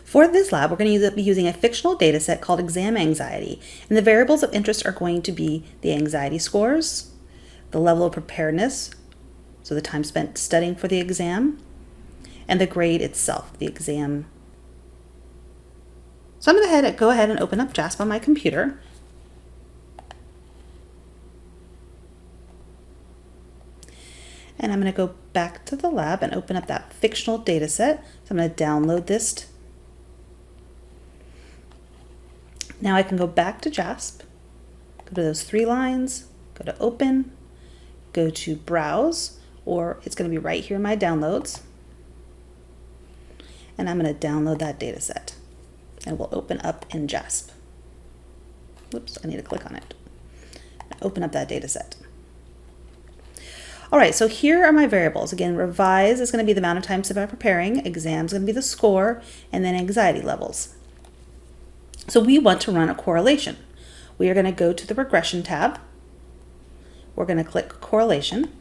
For this lab, we're going to be using a fictional data set called exam anxiety, and the variables of interest are going to be the anxiety scores, the level of preparedness, so the time spent studying for the exam, and the grade itself, the exam. So I'm going to go ahead and open up JASP on my computer. And I'm going to go back to the lab and open up that fictional data set. So I'm going to download this. Now I can go back to JASP, go to those 3 lines, go to Open, go to Browse, or it's going to be right here in my downloads. And I'm going to download that data set. And it will open up in JASP. Whoops, I need to click on it. Open up that data set. All right, so here are my variables. Again, revise is going to be the amount of time spent by preparing, exam is going to be the score, and then anxiety levels. So we want to run a correlation. We are going to go to the regression tab. We're going to click correlation,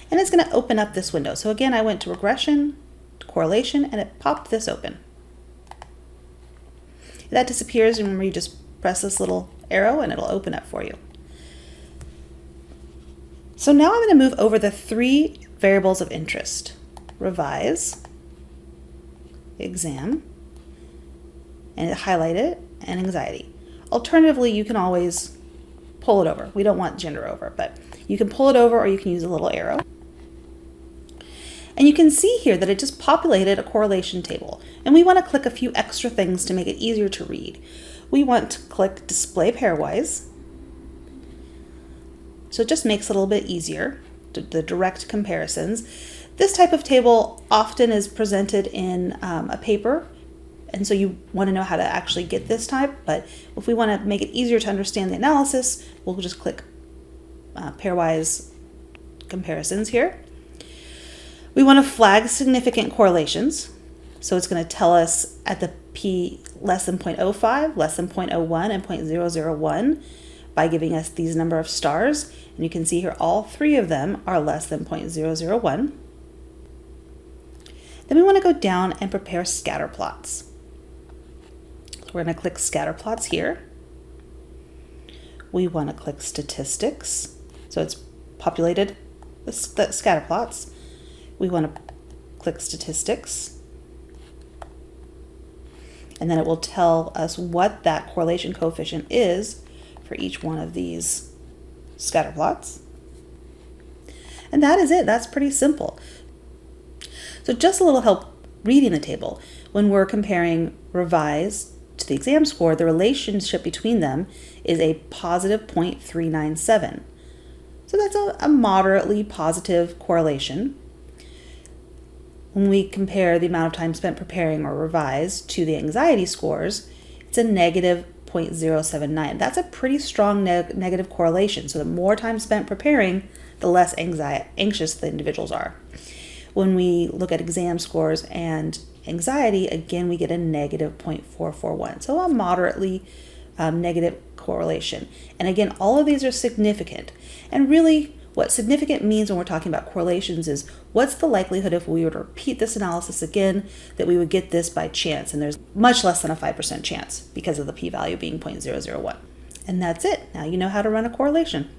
and it's going to open up this window. So again, I went to regression, to correlation, and it popped this open. That disappears, and remember, you just press this little arrow and it'll open up for you. So now I'm going to move over the 3 variables of interest: revise, exam, and highlight it, and anxiety. Alternatively, you can always pull it over. We don't want gender over, but you can pull it over or you can use a little arrow. And you can see here that it just populated a correlation table. And we want to click a few extra things to make it easier to read. We want to click display pairwise. So it just makes it a little bit easier, the direct comparisons. This type of table often is presented in a paper, and so you want to know how to actually get this type, but if we want to make it easier to understand the analysis, we'll just click pairwise comparisons here. We want to flag significant correlations, so it's going to tell us at the p less than 0.05, less than 0.01, and 0.001 by giving us these number of stars. And you can see here all 3 of them are less than 0.001. Then we want to go down and prepare scatter plots. So we're going to click scatter plots here. We want to click statistics. So it's populated the scatter plots. We want to click statistics. And then it will tell us what that correlation coefficient is for each one of these scatter plots. And that is it. That's pretty simple. So just a little help reading the table. When we're comparing revise to the exam score, the relationship between them is a positive 0.397. So that's a moderately positive correlation. When we compare the amount of time spent preparing or revise to the anxiety scores, it's a negative 0.079. That's a pretty strong negative correlation. So the more time spent preparing, the less anxious the individuals are. When we look at exam scores and anxiety, again, we get a negative 0.441. So a moderately negative correlation. And again, all of these are significant. And really, what significant means when we're talking about correlations is what's the likelihood if we were to repeat this analysis again that we would get this by chance, and there's much less than a 5% chance because of the p-value being 0.001. And that's it. Now you know how to run a correlation.